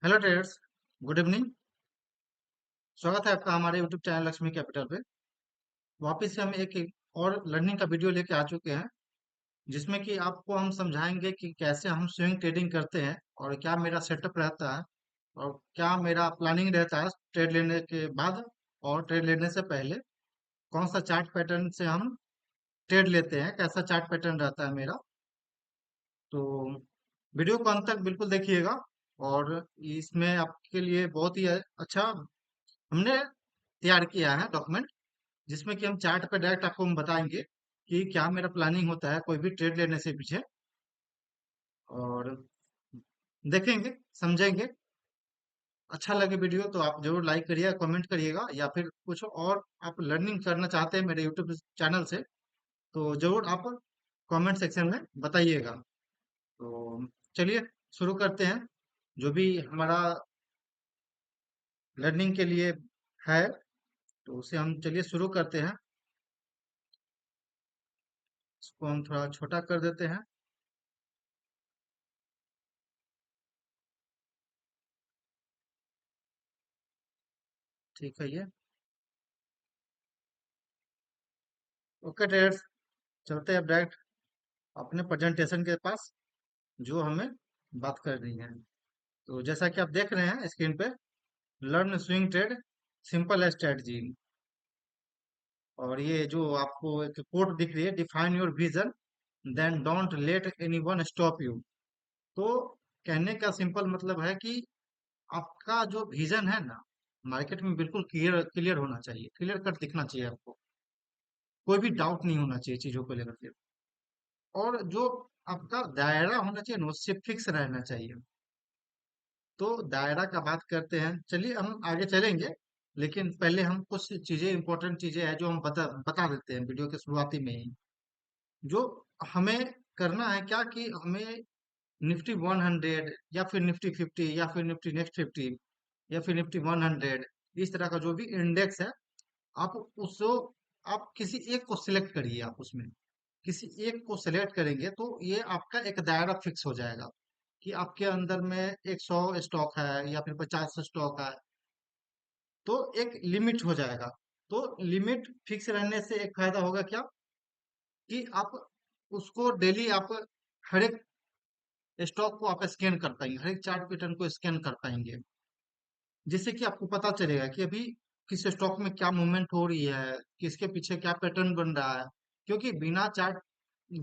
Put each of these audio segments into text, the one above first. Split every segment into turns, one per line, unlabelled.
Hello traders. Good evening. स्वागत है आपका हमारे यूट्यूब चैनल लक्ष्मी कैपिटल पे। वापस से हम एक और लर्निंग का वीडियो लेके आ चुके हैं, जिसमें कि आपको हम समझाएंगे कि कैसे हम स्विंग ट्रेडिंग करते हैं और क्या मेरा सेटअप रहता है और क्या मेरा प्लानिंग रहता है ट्रेड लेने के बाद और ट्रेड लेने से पहले। कौन सा चार्ट पैटर्न से हम ट्रेड लेते हैं, कैसा चार्ट पैटर्न रहता है मेरा। तो वीडियो को अंत तक बिल्कुल देखिएगा। और इसमें आपके लिए बहुत ही अच्छा हमने तैयार किया है डॉक्यूमेंट, जिसमें कि हम चार्ट पे डायरेक्ट आपको हम बताएंगे कि क्या मेरा प्लानिंग होता है कोई भी ट्रेड लेने से पीछे। और देखेंगे, समझेंगे। अच्छा लगे वीडियो तो आप जरूर लाइक करिएगा, कमेंट करिएगा, या फिर कुछ और आप लर्निंग करना चाहते हैं मेरे यूट्यूब चैनल से तो जरूर आप कमेंट सेक्शन में बताइएगा। तो चलिए शुरू करते हैं। जो भी हमारा लर्निंग के लिए है तो उसे हम चलिए शुरू करते हैं। इसको हम थोड़ा छोटा कर देते हैं। ठीक है ये। ओके ट्रेडर्स, चलते हैं डायरेक्ट अपने प्रेजेंटेशन के पास, जो हमें बात करनी है। तो जैसा कि आप देख रहे हैं स्क्रीन पे, learn swing trade simple strategy. और ये जो आपको एक कोट दिख रही है, define your vision then don't let anyone stop you. तो कहने का सिंपल मतलब है कि आपका जो विजन है ना, मार्केट में बिल्कुल क्लियर क्लियर होना चाहिए, क्लियर कट दिखना चाहिए आपको। कोई भी डाउट नहीं होना चाहिए चीजों को लेकर के। और जो आपका दायरा होना चाहिए ना, उससे फिक्स रहना चाहिए। तो दायरा का बात करते हैं, चलिए हम आगे चलेंगे। लेकिन पहले हम कुछ चीजें, इंपॉर्टेंट चीजें हैं जो हम बता बता देते हैं वीडियो के शुरुआती में ही। जो हमें करना है क्या कि हमें निफ्टी 100 या फिर निफ्टी 50 या फिर निफ्टी नेक्स्ट 50 या फिर निफ्टी 100, इस तरह का जो भी इंडेक्स है, आप उसको आप किसी एक को सिलेक्ट करिए। आप उसमें किसी एक को सिलेक्ट करेंगे तो ये आपका एक दायरा फिक्स हो जाएगा कि आपके अंदर में 100 स्टॉक है या फिर 50 स्टॉक है। तो एक लिमिट हो जाएगा। तो लिमिट फिक्स रहने से एक फायदा होगा क्या कि आप उसको डेली आप हर एक स्टॉक को आप स्कैन कर पाएंगे, हर एक चार्ट पैटर्न को स्कैन कर पाएंगे, जिससे कि आपको पता चलेगा कि अभी किस स्टॉक में क्या मूवमेंट हो रही है, किसके पीछे क्या पैटर्न बन रहा है। क्योंकि बिना चार्ट,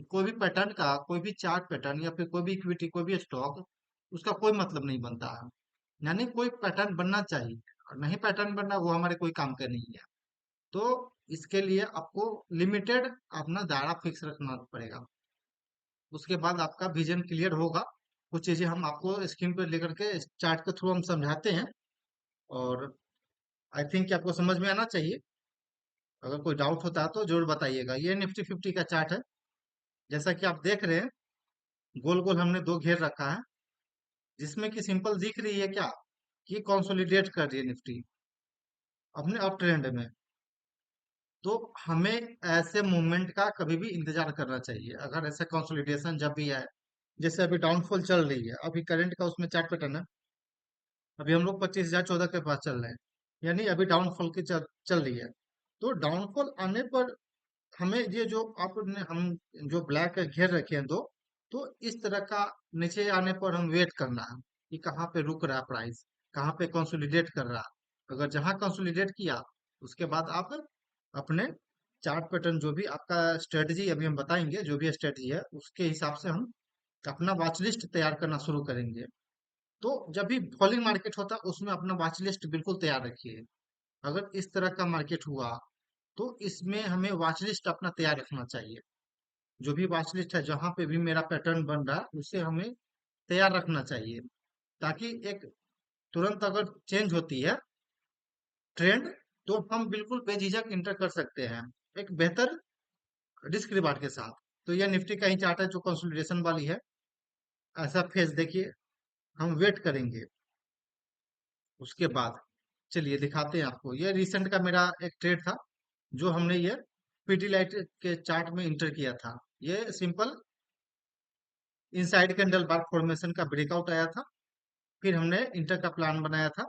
कोई भी पैटर्न का, कोई भी चार्ट पैटर्न या फिर कोई भी इक्विटी, कोई भी स्टॉक, उसका कोई मतलब नहीं बनता है। यानी कोई पैटर्न बनना चाहिए, और नहीं पैटर्न बनना वो हमारे कोई काम का नहीं है। तो इसके लिए आपको लिमिटेड अपना दायरा फिक्स रखना पड़ेगा। उसके बाद आपका विजन क्लियर होगा। कुछ चीजें हम आपको स्क्रीन पर लेकर के चार्ट के थ्रू हम समझाते हैं। और आई थिंक कि आपको समझ में आना चाहिए। अगर कोई डाउट होता है तो जरूर बताइएगा। ये निफ्टी 50 का चार्ट है। जैसा कि आप देख रहे हैं, गोल गोल हमने दो घेर रखा है, जिसमें कि सिंपल दिख रही है क्या कि कंसोलिडेट कर रही है निफ्टी अपने अप ट्रेंड में। तो हमें ऐसे मूवमेंट का कभी भी इंतजार करना चाहिए। अगर ऐसे कंसोलिडेशन जब भी है, जैसे अभी डाउनफॉल चल रही है, अभी करंट का उसमें चार्ट पैटर्न है, अभी हम लोग 25,014 के पास चल रहे हैं, यानी अभी डाउनफॉल की चल रही है। तो डाउनफॉल आने पर हमें ये जो आपने हम जो ब्लैक घेर रखे हैं दो, तो इस तरह का नीचे आने पर हम वेट करना है कि कहाँ पे रुक रहा है प्राइस, कहाँ पे कंसोलिडेट कर रहा है। अगर जहां कंसोलिडेट किया, उसके बाद आप अपने चार्ट पैटर्न, जो भी आपका स्ट्रेटजी अभी हम बताएंगे, जो भी स्ट्रेटजी है उसके हिसाब से हम अपना वॉच लिस्ट तैयार करना शुरू करेंगे। तो जब भी फॉलिंग मार्केट होता है उसमें अपना वॉच लिस्ट बिल्कुल तैयार रखिए। अगर इस तरह का मार्केट हुआ तो इसमें हमें वॉच लिस्ट अपना तैयार रखना चाहिए। जो भी वॉच लिस्ट है, जहां पे भी मेरा पैटर्न बन रहा है, उसे हमें तैयार रखना चाहिए, ताकि एक तुरंत अगर चेंज होती है ट्रेंड, तो हम बिल्कुल बेझिझक इंटर कर सकते हैं एक बेहतर रिस्क रिवार्ड के साथ। तो यह निफ्टी का ही चार्ट है जो कंसोलिडेशन वाली है। ऐसा फेज देखिए, हम वेट करेंगे। उसके बाद चलिए दिखाते हैं आपको। ये रिसेंट का मेरा एक ट्रेड था, जो हमने ये पीटी लाइट के चार्ट में इंटर किया था। ये सिंपल इनसाइड कैंडल बार फॉर्मेशन का ब्रेकआउट आया था। फिर हमने इंटर का प्लान बनाया था।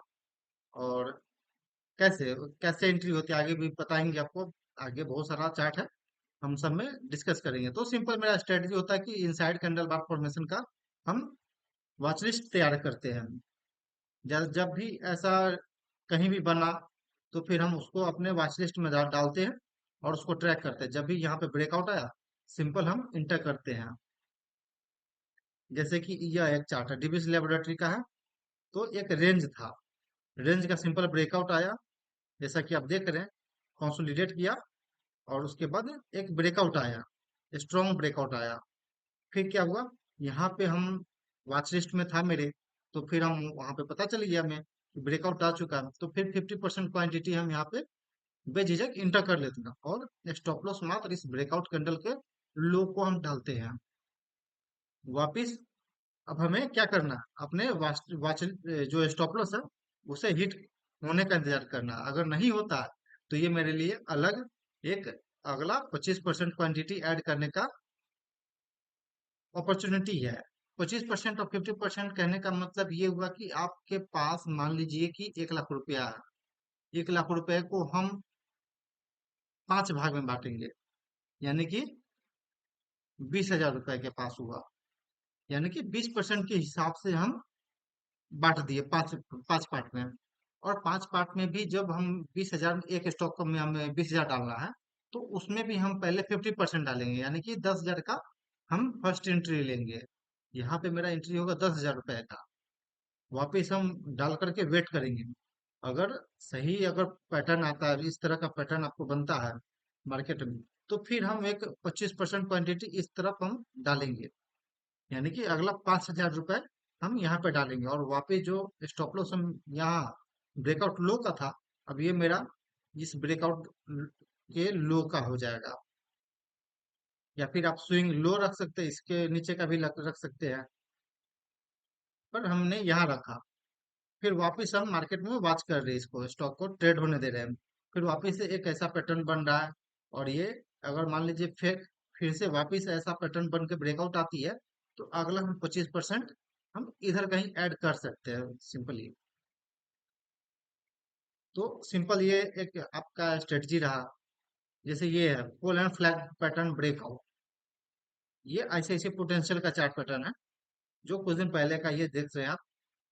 और कैसे कैसे एंट्री होती है आगे भी बताएंगे आपको। आगे बहुत सारा चार्ट है, हम सब में डिस्कस करेंगे। तो सिंपल मेरा स्ट्रेटजी होता है कि इनसाइड कैंडल बार फॉर्मेशन का हम वॉच लिस्ट तैयार करते हैं। जब जब भी ऐसा कहीं भी बना तो फिर हम उसको अपने वॉच लिस्ट में डालते हैं और उसको ट्रैक करते हैं। जब भी यहाँ पे ब्रेकआउट आया, सिंपल हम इंटर करते हैं। जैसे कि यह एक चार्ट है, डीबीएस लेबोरेटरी का है। तो एक रेंज था, रेंज का सिंपल ब्रेकआउट आया, जैसा कि आप देख रहे हैं, कंसोलिडेट किया और उसके बाद एक ब्रेकआउट आया, स्ट्रॉन्ग ब्रेकआउट आया। फिर क्या हुआ, यहाँ पे हम वॉच लिस्ट में था मेरे, तो फिर हम वहां पे पता चल गया हमें कि ब्रेकआउट आ चुका है। तो फिर 50% क्वांटिटी हम यहाँ पे बेझिझक इंटर कर लेते हैं और स्टॉप लॉस मात्र इस ब्रेकआउट कैंडल के लो को हम डालते हैं वापिस। अब हमें क्या करना है, अपने वाच वाच जो स्टॉप लॉस है उसे हिट होने का इंतजार करना है। अगर नहीं होता है तो ये मेरे लिए अलग एक अगला 25% क्वांटिटी ऐड करने का अपॉर्चुनिटी है। 25% और 50% कहने का मतलब ये हुआ कि आपके पास मान लीजिए कि 1 लाख रुपया है। 1 लाख रुपए को हम 5 भाग में बांटेंगे, यानी कि 20,000 रुपए के पास हुआ। यानी कि 20% के हिसाब से हम बांट दिए पांच पांच पार्ट में। और 5 पार्ट में भी जब हम 20,000, एक स्टॉक में हमें 20,000 डालना है, तो उसमें भी हम पहले 50% डालेंगे, यानी कि 10,000 का हम फर्स्ट एंट्री लेंगे। यहाँ पे मेरा एंट्री होगा 10,000 रुपए का। वापिस हम डाल करके वेट करेंगे। अगर सही अगर पैटर्न आता है, इस तरह का पैटर्न आपको बनता है मार्केट में, तो फिर हम एक 25% क्वांटिटी इस तरफ हम डालेंगे, यानी कि अगला 5,000 रुपए हम यहाँ पे डालेंगे। और वापस जो स्टॉप लॉस हम यहाँ ब्रेकआउट लो का था, अब ये मेरा इस ब्रेकआउट के लो का हो जाएगा। या फिर आप स्विंग लो रख सकते हैं, इसके नीचे का भी रख सकते हैं, पर हमने यहाँ रखा। फिर वापस हम मार्केट में वॉच कर रहे हैं, इसको स्टॉक को ट्रेड होने दे रहे हैं। फिर वापस से एक ऐसा पैटर्न बन रहा है, और ये अगर मान लीजिए फिर से वापस ऐसा पैटर्न बन के ब्रेकआउट आती है, तो अगला हम 25% हम इधर कहीं ऐड कर सकते हैं सिंपली। तो सिंपल ये एक आपका स्ट्रेटजी रहा। जैसे ये है pole and flag pattern breakout, ये ऐसे ऐसे पोटेंशियल का चार्ट पैटर्न है जो कुछ दिन पहले का ये देख रहे हैं आप।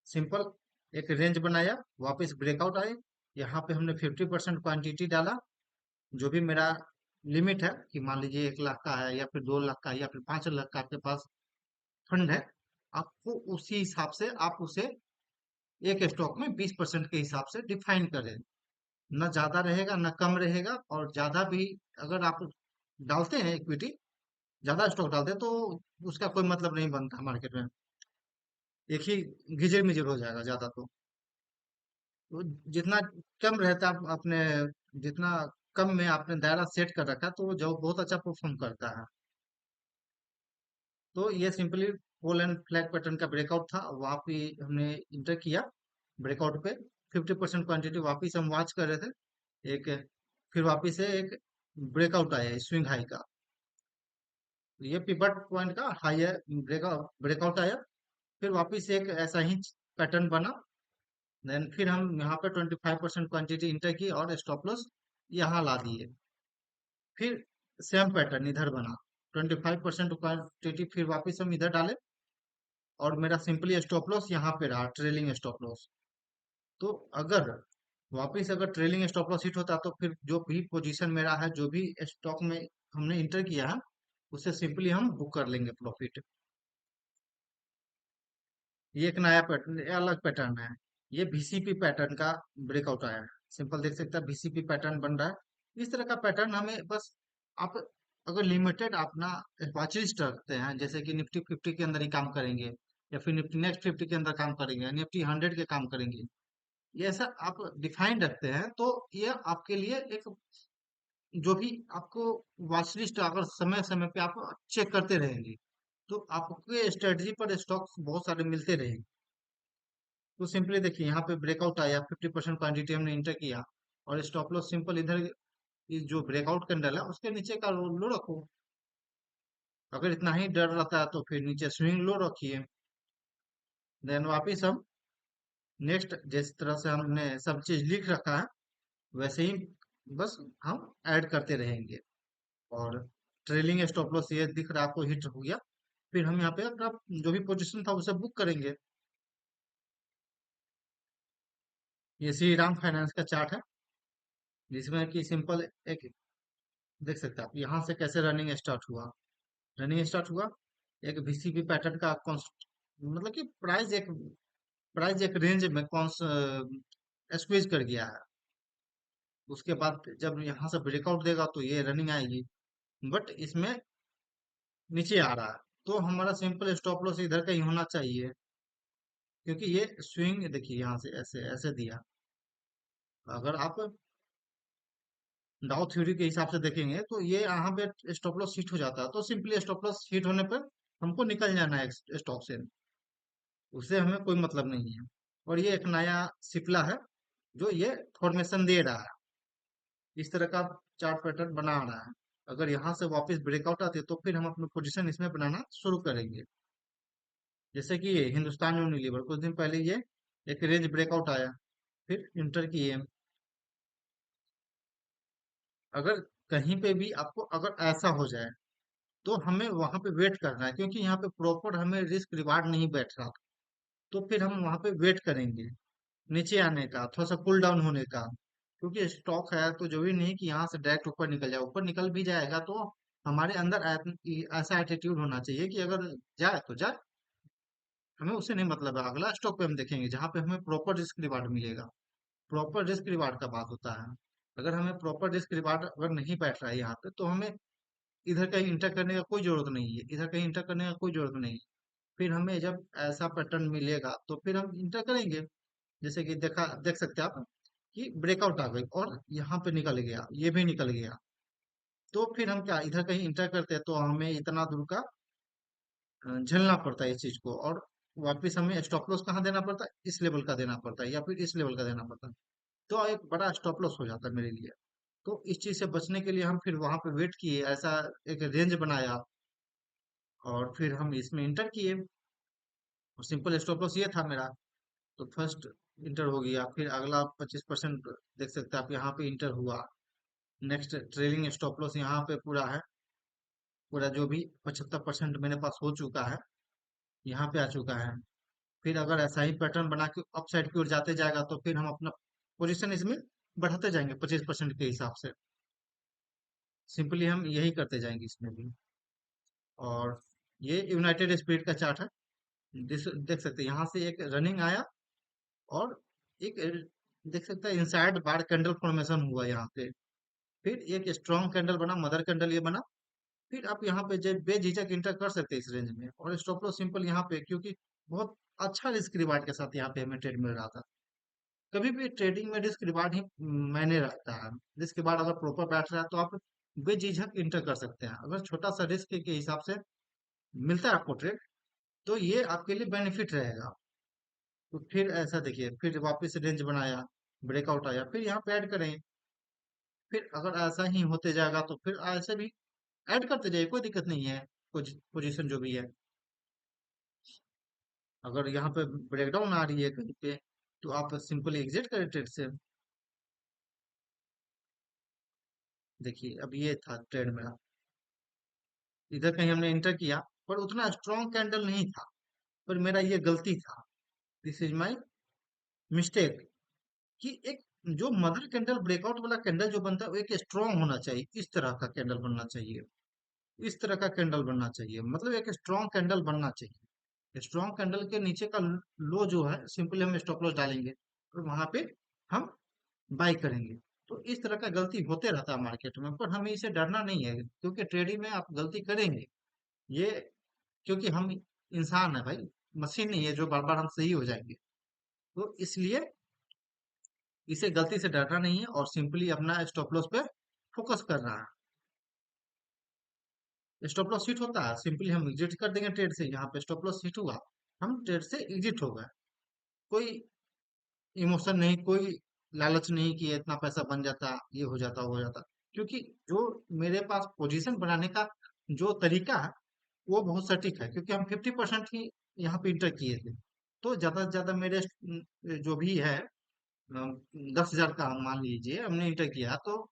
सिंपल एक रेंज बनाया, वापस ब्रेकआउट आए, यहाँ पे हमने 50% क्वांटिटी डाला। जो भी मेरा लिमिट है कि मान लीजिए 1 लाख का है, या फिर 2 लाख का है, या फिर 5 लाख का आपके पास फंड है, आपको उसी हिसाब से आप उसे एक स्टॉक में 20% के हिसाब से डिफाइन करें। न ज्यादा रहेगा न कम रहेगा। और ज्यादा भी अगर आप डालते हैं इक्विटी, ज्यादा स्टॉक डालते हैं, तो उसका कोई मतलब नहीं बनता मार्केट में। एक ही घिजर मिजर हो जाएगा ज्यादा तो जितना कम रहता है अपने, जितना कम में आपने दायरा सेट कर रखा है, तो वो जो बहुत अच्छा परफॉर्म करता है। तो ये simply pole and flag pattern का ब्रेकआउट था, वहां पे हमने इंटर किया ब्रेकआउट पे। 50% क्वांटिटी वापिस हम वॉच कर रहे थे। एक फिर वापिस से एक ब्रेकआउट आया स्विंग हाई का, ये पिवट पॉइंट का हाई ब्रेकआउट ब्रेकआउट आया। फिर वापिस से एक ऐसा ही पैटर्न बना। देन फिर हम यहाँ पे 25% क्वांटिटी इंटर की और स्टॉप लॉस यहाँ ला दिए। फिर सेम पैटर्न इधर बना, 25% क्वांटिटी फिर वापस हम इधर डाले, और मेरा सिंपली स्टॉप लॉस यहाँ पे रहा, ट्रेलिंग स्टॉप लॉस। तो अगर वापस अगर ट्रेलिंग स्टॉप लॉस हिट होता, तो फिर जो भी पोजीशन मेरा है, जो भी स्टॉक में हमने इंटर किया है, उससे सिंपली हम बुक कर लेंगे प्रॉफिट। ये एक नया पैटर्न, ये अलग पैटर्न है। ये बीसीपी पैटर्न का ब्रेकआउट आया है। सिंपल देख सकते हैं बीसीपी पैटर्न बन रहा है। इस तरह का पैटर्न हमें बस, आप अगर लिमिटेड अपना वॉचलिस्ट रखते हैं, जैसे कि निफ्टी 50 के अंदर ही काम करेंगे, या फिर निफ्टी नेक्स्ट 50 के अंदर काम करेंगे, निफ्टी 100 के काम करेंगे, ये ऐसा आप डिफाइन रखते हैं, तो ये आपके लिए एक, जो भी आपको वॉचलिस्ट अगर समय समय पे आप चेक करते रहेंगे, तो आपके स्ट्रेटजी पर स्टॉक्स बहुत सारे मिलते रहेंगे। तो सिंपली देखिए यहाँ पे ब्रेकआउट आया, 50% क्वांटिटी हमने इंटर किया, और स्टॉप लॉस सिंपल इधर इस जो ब्रेकआउट कैंडल है उसके नीचे का लो रखो। अगर इतना ही डर रहता है तो फिर नीचे स्विंग लो रखिए। देन वापिस हम नेक्स्ट जिस तरह से हमने सब चीज लिख रखा है वैसे ही बस हम ऐड करते रहेंगे। और ट्रेलिंग स्टॉप लॉस ये दिख रहा है आपको हिट हो गया, फिर हम यहाँ पे अपना जो भी पोजीशन था उसे बुक करेंगे। ये श्री राम फाइनेंस का चार्ट है, जिसमें कि सिंपल एक देख सकते हैं आप यहाँ से कैसे रनिंग स्टार्ट हुआ। रनिंग स्टार्ट हुआ एक वीसीपी पैटर्न का मतलब कि प्राइस एक रेंज में कौन स्क्वीज कर गया है। उसके बाद जब यहाँ से ब्रेकआउट देगा तो ये रनिंग आएगी, बट इसमें नीचे आ रहा है, तो हमारा सिंपल स्टॉप लॉस इधर का ही होना चाहिए। क्योंकि ये स्विंग देखिए यहाँ से ऐसे ऐसे दिया, अगर आप डाउ थ्योरी के हिसाब से देखेंगे तो ये यहाँ पे स्टॉप लॉस हिट हो जाता है, तो सिंपली स्टॉप लॉस हिट होने पर हमको निकल जाना है स्टॉक से, उससे हमें कोई मतलब नहीं है। और ये एक नया सिपला है जो ये फॉर्मेशन दे रहा है, इस तरह का चार्ट पैटर्न बना रहा है। अगर यहाँ से वापस ब्रेकआउट आते तो फिर हम अपनी पोजीशन इसमें बनाना शुरू करेंगे। जैसे कि ये हिंदुस्तान यूनिलीवर कुछ दिन पहले ये एक रेंज ब्रेकआउट आया, फिर इंटर किए। अगर कहीं पे भी आपको अगर ऐसा हो जाए तो हमें वहां पे वेट करना है, क्योंकि यहाँ पे प्रॉपर हमें रिस्क रिवार्ड नहीं बैठ रहा, तो फिर हम वहां पे वेट करेंगे नीचे आने का, थोड़ा सा कूल डाउन होने का। क्योंकि स्टॉक है तो जरूरी नहीं कि यहाँ से डायरेक्ट ऊपर निकल जाए, ऊपर निकल भी जाएगा तो हमारे अंदर ऐसा एटीट्यूड होना चाहिए कि अगर जाए तो जाए, हमें उससे नहीं मतलब है। अगला स्टॉक पे हम देखेंगे जहां पे हमें प्रॉपर रिस्क रिवार्ड मिलेगा। प्रॉपर रिस्क रिवार्ड का बात होता है। अगर हमें प्रॉपर रिस्क रिवार्ड अगर नहीं बैठ रहा है यहाँ पे तो हमें इधर कहीं इंटर करने का कोई जरूरत नहीं है, इधर कहीं इंटर करने का कोई जरूरत नहीं है। फिर हमें जब ऐसा पैटर्न मिलेगा तो फिर हम इंटर करेंगे। जैसे कि देख सकते हैं आप कि ब्रेकआउट आ गई और यहाँ पे निकल गया, ये भी निकल गया, तो फिर हम क्या इधर कहीं इंटर करते हैं तो हमें इतना दूर का झेलना पड़ता है इस चीज को, और वापस हमें स्टॉप लॉस कहाँ देना पड़ता है, इस लेवल का देना पड़ता है या फिर इस लेवल का देना पड़ता है। तो एक बड़ा स्टॉप लॉस हो जाता है मेरे लिए। तो इस चीज से बचने के लिए हम फिर वहां पे वेट किए, ऐसा एक रेंज बनाया और फिर हम इसमें इंटर किए। और सिंपल स्टॉप लॉस ये था मेरा, तो फर्स्ट इंटर हो गया, फिर अगला 25% देख सकते हैं आप यहाँ पे इंटर हुआ। नेक्स्ट ट्रेलिंग स्टॉप लॉस यहाँ पे पूरा है, पूरा जो भी 75% मेरे पास हो चुका है यहाँ पे आ चुका है। फिर अगर ऐसा ही पैटर्न बना के अप साइड की ओर जाते जाएगा तो फिर हम अपना पोजीशन इसमें बढ़ाते जाएंगे 25% के हिसाब से। सिंपली हम यही करते जाएंगे इसमें भी। और ये यूनाइटेड स्पिरिट का चार्ट है, देख सकते हैं यहाँ से एक रनिंग आया और एक देख सकते हैं इनसाइड बार कैंडल फॉर्मेशन हुआ यहाँ पे। फिर एक स्ट्रॉन्ग कैंडल बना, मदर कैंडल ये बना। फिर आप यहाँ पे जब बेझिझक इंटर कर सकते हैं इस रेंज में, और स्टॉप लॉस सिंपल यहाँ पे, क्योंकि बहुत अच्छा रिस्क रिवार्ड के साथ यहाँ पे हमें ट्रेड मिल रहा था। कभी भी ट्रेडिंग में रिस्क रिवार्ड ही मायने रखता है। रिस्क रिवार्ड अगर प्रॉपर बैठ रहा है तो आप बेझिझक इंटर कर सकते हैं। अगर छोटा सा रिस्क के हिसाब से मिलता है आपको ट्रेड, तो ये आपके लिए बेनिफिट रहेगा। तो फिर ऐसा देखिए, फिर वापस रेंज बनाया, ब्रेकआउट आया, फिर यहाँ पे ऐड करें। फिर अगर ऐसा ही होते जाएगा तो फिर ऐसे भी ऐड करते जाइए, कोई दिक्कत नहीं है। कुछ पोजीशन जो भी है, अगर यहाँ पे ब्रेकडाउन आ रही है कहीं पे तो आप सिंपली एग्जिट करें ट्रेड से। देखिए अब ये था ट्रेड मेरा, इधर कहीं हमने एंटर किया पर उतना स्ट्रॉन्ग कैंडल नहीं था, पर मेरा ये गलती था, दिस इज माय मिस्टेक। कि एक जो मदर कैंडल ब्रेकआउट वाला कैंडल जो बनता है वो एक स्ट्रॉन्ग होना चाहिए, इस तरह का कैंडल बनना चाहिए, इस तरह का कैंडल बनना चाहिए, मतलब एक स्ट्रॉन्ग कैंडल बनना चाहिए। स्ट्रॉन्ग कैंडल के नीचे का लो जो है सिंपली हम स्टॉप लॉस डालेंगे और वहां पे हम बाई करेंगे। तो इस तरह का गलती होते रहता है मार्केट में, पर हमें इसे डरना नहीं है, क्योंकि ट्रेडिंग में आप गलती करेंगे। ये क्योंकि हम इंसान है भाई, मशीन नहीं है जो बार बार हम सही हो जाएंगे। तो इसलिए इसे गलती से डरना नहीं है और सिंपली अपना स्टॉप लॉस पे फोकस करना है। स्टॉप लॉस हिट होता है, सिंपली हम एग्जिट कर देंगे ट्रेड से। यहाँ पे स्टॉप लॉस हिट हुआ, हम ट्रेड से एग्जिट हो गए। कोई इमोशन नहीं, कोई लालच नहीं कि इतना पैसा बन जाता, ये हो जाता, वो हो जाता। क्योंकि जो मेरे पास पोजीशन बनाने का जो तरीका है वो बहुत सटीक है, क्योंकि हम 50% ही यहाँ पे इंटर किए थे। तो ज्यादा से ज्यादा मेरे जो भी है 10,000 का मान लीजिए हमने इंटर किया, तो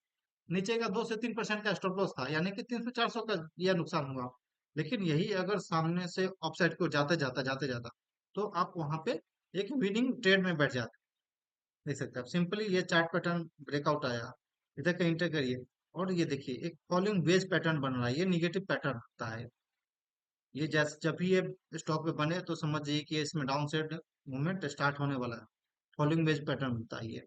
नीचे का 2 से 3% का स्टॉप लॉस था, यानी कि 300-400 का यह नुकसान हुआ। लेकिन यही अगर सामने से अपसाइड को जाते जाता तो आप वहां पे एक विनिंग ट्रेड में बैठ जाते। देख सकते हैं आप, सिंपली ये चार्ट पैटर्न ब्रेकआउट आया, इधर का इंटर करिए, और ये देखिए एक फॉलोइंग वेज पैटर्न बन रहा है, ये निगेटिव पैटर्न होता है। ये जैसे जब भी ये स्टॉक पे बने तो समझ जाइए कि इसमें डाउन साइड मूवमेंट स्टार्ट होने वाला है। फॉलोइंग वेज पैटर्न होता है ये।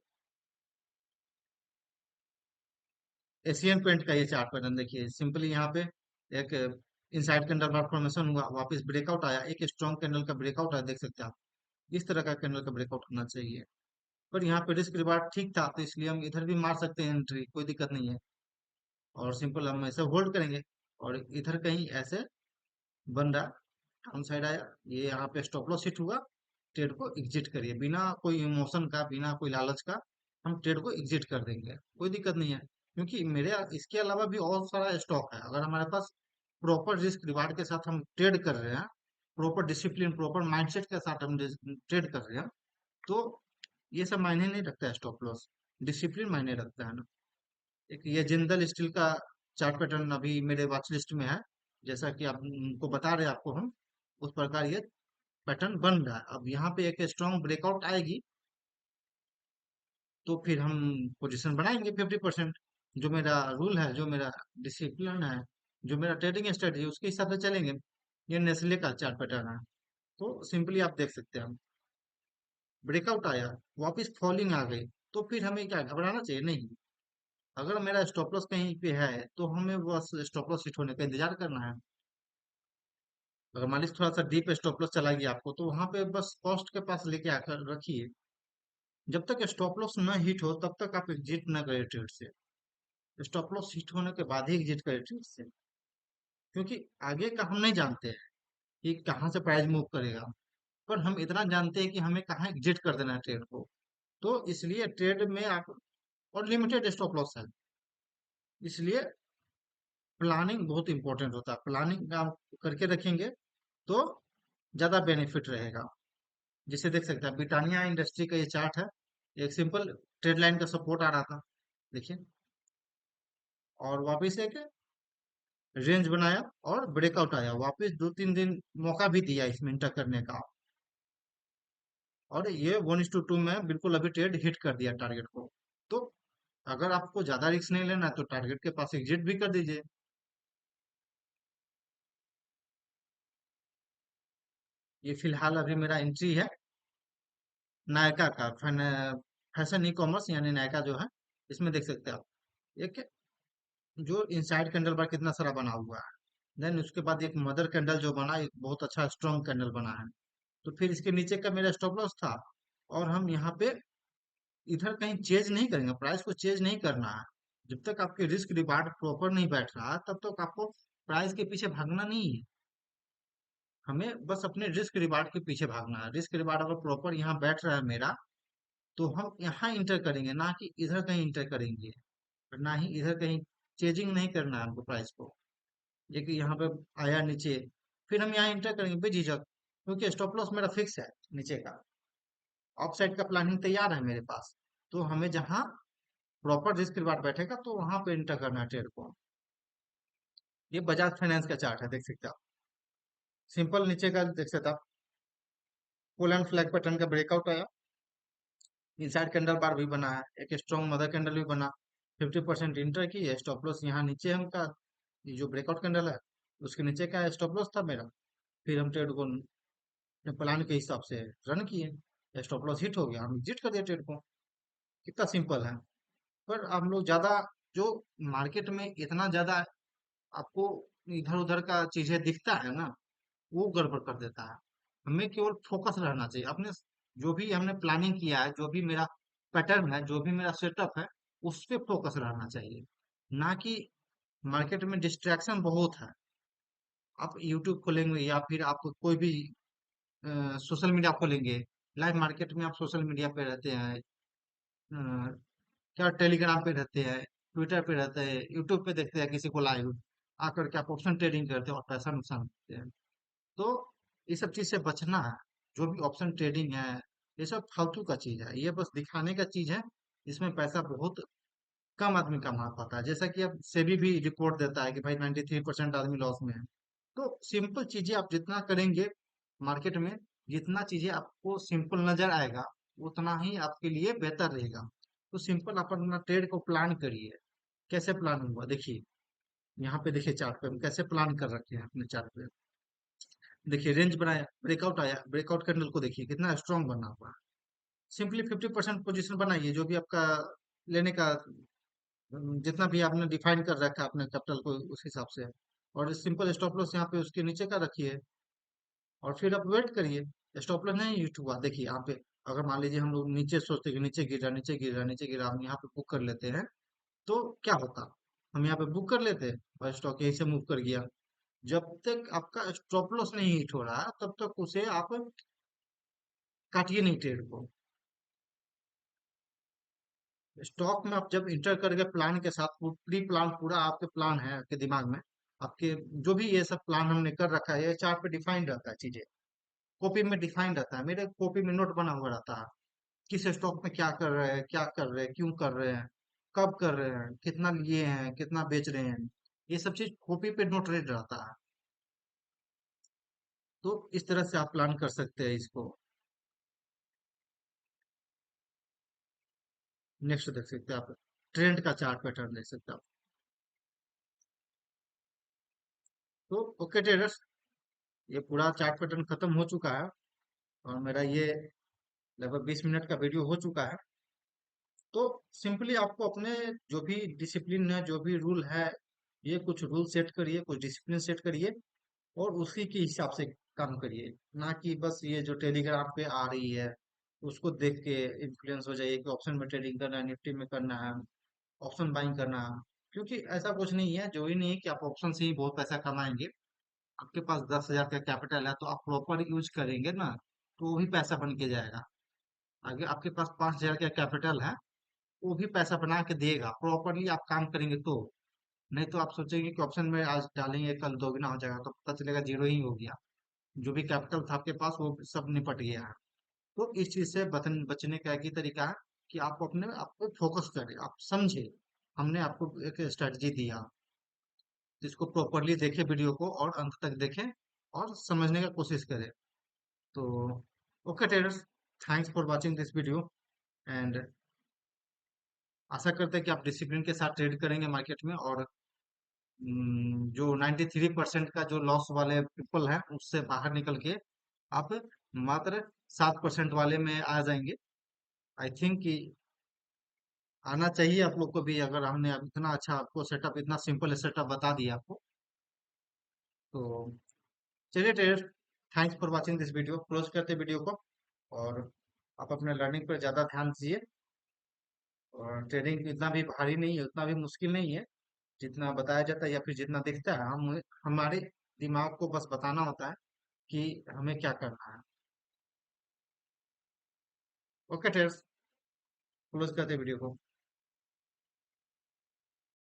एशियन पेंट का ये चार्ट पैटर्न देखिए, सिंपली यहाँ पे एक इनसाइड कैंडल बार फॉर्मेशन हुआ, वापस ब्रेकआउट आया, एक स्ट्रॉन्ग कैंडल का ब्रेकआउट आया, देख सकते हैं आप। इस तरह का कैंडल का ब्रेकआउट होना चाहिए। पर यहाँ पे रिस्क रिवार्ड ठीक था, तो इसलिए हम इधर भी मार सकते हैं एंट्री, कोई दिक्कत नहीं है। और सिंपल हम ऐसे होल्ड करेंगे, और इधर कहीं ऐसे बन रहा, डाउन साइड आया, ये यहाँ पे स्टॉप लॉस हिट हुआ, ट्रेड को एग्जिट करिए बिना कोई इमोशन का, बिना कोई लालच का। हम ट्रेड को एग्जिट कर देंगे, कोई दिक्कत नहीं है। क्योंकि इसके अलावा भी और सारा स्टॉक है, अगर हमारे पास प्रॉपर रिस्क रिवार्ड के साथ हम ट्रेड कर रहे हैं, प्रॉपर डिसिप्लिन प्रॉपर माइंडसेट के साथ हम ट्रेड कर रहे हैं, तो ये सब मायने नहीं रखता है, स्टॉप लॉस डिसिप्लिन मायने रखता है ना। एक ये जिंदल स्टील का चार्ट पैटर्न अभी मेरे वॉच लिस्ट में है, जैसा कि आपको बता रहे हैं आपको हम, उस प्रकार ये पैटर्न बन रहा है। अब यहाँ पे एक स्ट्रॉन्ग ब्रेकआउट आएगी, तो फिर हम पोजीशन बनाएंगे 50%। जो मेरा रूल है, जो मेरा डिसिप्लिन है, जो मेरा ट्रेडिंग स्ट्रेटजी, उसके हिसाब से चलेंगे। ये नेस्ले का चार्ट पैटर्न है, तो सिंपली आप देख सकते हैं, ब्रेकआउट आया, वापस फॉलिंग आ गई, तो फिर हमें क्या घबराना चाहिए? नहीं। अगर मेरा स्टॉप लॉस कहीं पे है, तो हमें बस स्टॉप लॉस हिट होने का इंतजार करना है। अगर मान लीजिए थोड़ा सा डीप स्टॉप लॉस चला गया आपको, तो वहां पे बस कॉस्ट के पास लेके आकर रखिए। जब तक स्टॉप लॉस न हिट हो, तब तक आप एग्जिट न करें ट्रेड से। स्टॉप लॉस हिट होने के बाद ही एग्जिट करें ट्रेड से, क्योंकि आगे का हम नहीं जानते हैं कि कहाँ से प्राइस मूव करेगा। पर हम इतना जानते हैं कि हमें कहाँ एग्जिट कर देना है ट्रेड को। तो इसलिए ट्रेड में आप, और लिमिटेड स्टॉप लॉस है, इसलिए प्लानिंग बहुत इंपॉर्टेंट होता है। प्लानिंग आप करके रखेंगे तो ज्यादा बेनिफिट रहेगा। जिसे देख सकते हैं, ब्रिटानिया इंडस्ट्री का ये चार्ट है, एक सिंपल ट्रेड लाइन का सपोर्ट आ रहा था, देखिए, और वापस एक रेंज बनाया और ब्रेकआउट आया, वापस 2-3 दिन मौका भी दिया इसमें इंटर करने का, और ये 1:2 में बिल्कुल अभी ट्रेड हिट कर दिया टारगेट को। तो अगर आपको ज्यादा रिस्क नहीं लेना है, तो टारगेट के पास एग्जिट भी कर दीजिए। ये फिलहाल अभी मेरा एंट्री है नायका का, फैशन ई कॉमर्स यानी नायका जो है, इसमें देख सकते हैं आप, एक जो इनसाइड कैंडल बार कितना सारा बना हुआ है। देन उसके बाद एक मदर कैंडल जो बना, एक बहुत अच्छा स्ट्रॉन्ग कैंडल बना है। तो फिर इसके नीचे का मेरा स्टॉप लॉस था, और हम यहाँ पे इधर कहीं चेंज नहीं करेंगे, प्राइस को चेंज नहीं करना है। जब तक आपके रिस्क रिवार्ड प्रॉपर नहीं बैठ रहा, तब तक आपको प्राइस के पीछे भागना नहीं है। हमें बस अपने रिस्क रिवार्ड के पीछे भागना है। रिस्क रिवार्ड अगर प्रॉपर यहाँ बैठ रहा है मेरा, तो हम यहाँ इंटर करेंगे, ना कि इधर कहीं इंटर करेंगे, और ना ही इधर कहीं चेजिंग नहीं करना है हमको प्राइस को। ये कि यहाँ पे आया नीचे, फिर हम यहाँ इंटर करेंगे बेझिझक, क्योंकि स्टॉप लॉस मेरा फिक्स है नीचे का। ऑफ साइड का प्लानिंग तैयार है मेरे पास, तो हमें जहाँ प्रॉपर रिस्क रिवार्ड बैठेगा, तो वहां पे इंटर करना है ट्रेड को। ये बजाज फाइनेंस का चार्ट है, देख सकते हैं आप, सिंपल नीचे का देख सकते हैं आप, फुल एंड फ्लैग पैटर्न का ब्रेकआउट आया, इनसाइड कैंडल बार भी बना है, एक स्ट्रॉन्ग मदर कैंडल भी बना, 50% इंटर की है। स्टॉप लॉस यहाँ नीचे हमका, ये जो ब्रेकआउट कैंडल है उसके नीचे का स्टॉप लॉस था मेरा। फिर हम ट्रेड को प्लान के हिसाब से रन किए, स्टॉप लॉस हिट हो गया, हम एग्जिट कर दिया ट्रेड को। कितना सिंपल है। पर हम लोग ज्यादा, जो मार्केट में इतना ज्यादा आपको इधर उधर का चीजें दिखता है ना, वो गड़बड़ कर देता है। हमें केवल फोकस रहना चाहिए अपने, जो भी हमने प्लानिंग किया है, जो भी मेरा पैटर्न है, जो भी मेरा सेटअप है, उस पे फोकस रहना चाहिए। ना कि मार्केट में डिस्ट्रैक्शन बहुत है। आप यूट्यूब खोलेंगे, या फिर आप कोई भी सोशल मीडिया खोलेंगे, लाइव मार्केट में आप सोशल मीडिया पे रहते हैं, क्या टेलीग्राम पे रहते हैं, ट्विटर पे रहते हैं, यूट्यूब पे देखते हैं किसी को लाइव, आकर के आप ऑप्शन ट्रेडिंग करते हैं और पैसा नुकसान करते हैं। तो ये सब चीज से बचना है। जो भी ऑप्शन ट्रेडिंग है, ये सब फालतू का चीज है, ये बस दिखाने का चीज है। इसमें पैसा बहुत कम आदमी कमा पाता है। जैसा कि अब सेबी भी रिपोर्ट देता है कि भाई 93% आदमी लॉस में है। तो सिंपल चीजें आप जितना करेंगे मार्केट में, जितना चीजें आपको सिंपल नजर आएगा, उतना ही आपके लिए बेहतर रहेगा। तो सिंपल आप अपना ट्रेड को प्लान करिए। कैसे प्लान होगा देखिए, यहाँ पे देखिए चार्ट पे हम कैसे प्लान कर रखे हैं अपने चार्ट पे। देखिए रेंज बनाया, ब्रेकआउट आया, ब्रेकआउट कैंडल को देखिए कितना स्ट्रांग बना हुआ है। सिंपली 50% पोजीशन बनाइए, जो भी आपका लेने का जितना भी आपने डिफाइन कर रखा है अपने कैपिटल को, उस हिसाब से। और सिंपल स्टॉप लॉस यहाँ पे उसके नीचे का रखिए, और फिर आप वेट करिए। स्टॉप लॉस नहीं हिट हुआ, देखिए यहाँ पे अगर मान लीजिए हम लोग नीचे सोचते हैं कि नीचे गिर रहा, नीचे गिर रहा, नीचे गिर रहा, हम यहाँ पे बुक कर लेते हैं, तो क्या होता, हम यहाँ पे बुक कर लेते हैं और स्टॉक यहीं से मूव कर गया। जब तक आपका स्टॉप लॉस नहीं हिट हो रहा तब तक उसे आप काटिए नहीं ट्रेड को। स्टॉक में आप जब इंटर करके प्लान के साथ, प्री प्लान पूरा आपके प्लान है आपके दिमाग में, आपके जो भी ये सब प्लान हमने कर रखा है, ये चार्ट पे डिफाइंड रहता है चीजें, कॉपी में डिफाइंड रहता है, मेरे कॉपी में नोट बना हुआ रहता है। किस स्टॉक में क्या कर रहे हैं, क्या कर रहे हैं, क्यों कर रहे हैं, कब कर रहे हैं, कितना लिए हैं, कितना बेच रहे हैं, ये सब चीज कॉपी पे नोटेड रहता है। तो इस तरह से आप प्लान कर सकते हैं इसको। नेक्स्ट देख सकते हैं आप, ट्रेंड का चार्ट पैटर्न देख सकते हैं आप। तो ओके ट्रेडर्स, ये पूरा चार्ट पैटर्न खत्म हो चुका है, और मेरा ये लगभग 20 मिनट का वीडियो हो चुका है। तो सिंपली आपको अपने जो भी डिसिप्लिन है, जो भी रूल है, ये कुछ रूल सेट करिए, कुछ डिसिप्लिन सेट करिए, और उसी के हिसाब से काम करिए। ना कि बस ये जो टेलीग्राम पे आ रही है उसको देख के इन्फ्लुएंस हो जाइए कि ऑप्शन में ट्रेडिंग करना है, निफ्टी में करना है, ऑप्शन बाइंग करना है। क्योंकि ऐसा कुछ नहीं है, जो ही नहीं है कि आप ऑप्शन से ही बहुत पैसा कमाएंगे। आपके पास 10,000 का कैपिटल है तो आप प्रॉपर यूज करेंगे ना, तो वो भी पैसा बन के जाएगा। अगर आपके पास 5,000 का कैपिटल है, वो भी पैसा बना के देगा, प्रॉपरली आप काम करेंगे तो। नहीं तो आप सोचेंगे कि ऑप्शन में आज डालेंगे कल दोगुना हो जाएगा, तो पता चलेगा जीरो ही हो गया। जो भी कैपिटल था आपके पास वो सब निपट गया है। तो इस चीज से बचने का एक ही तरीका है कि आप अपने आप पे फोकस करें, आप समझे। हमने आपको एक स्ट्रेटजी दिया, जिसको प्रॉपरली देखें वीडियो को, और अंत तक देखें और समझने का कोशिश करें। तो okay traders, thanks for watching this video, and आशा करते हैं कि आप डिसिप्लिन के साथ ट्रेड करेंगे मार्केट में, और जो 93% का जो लॉस वाले पीपल हैं उससे बाहर निकल के आप मात्र 7% वाले में आ जाएंगे। आई थिंक कि आना चाहिए आप लोग को भी, अगर हमने अब इतना अच्छा आपको सेटअप, इतना सिंपल सेटअप बता दिया आपको। तो चलिए trader, thanks for watching this video, close करते वीडियो को। और आप अपने लर्निंग पर ज़्यादा ध्यान दीजिए। और ट्रेडिंग इतना भी भारी नहीं है, उतना भी मुश्किल नहीं है जितना बताया जाता है या फिर जितना दिखता है। हम हमारे दिमाग को बस बताना होता है कि हमें क्या करना है। ओके ट्रेडर्स, क्लोज करते वीडियो को।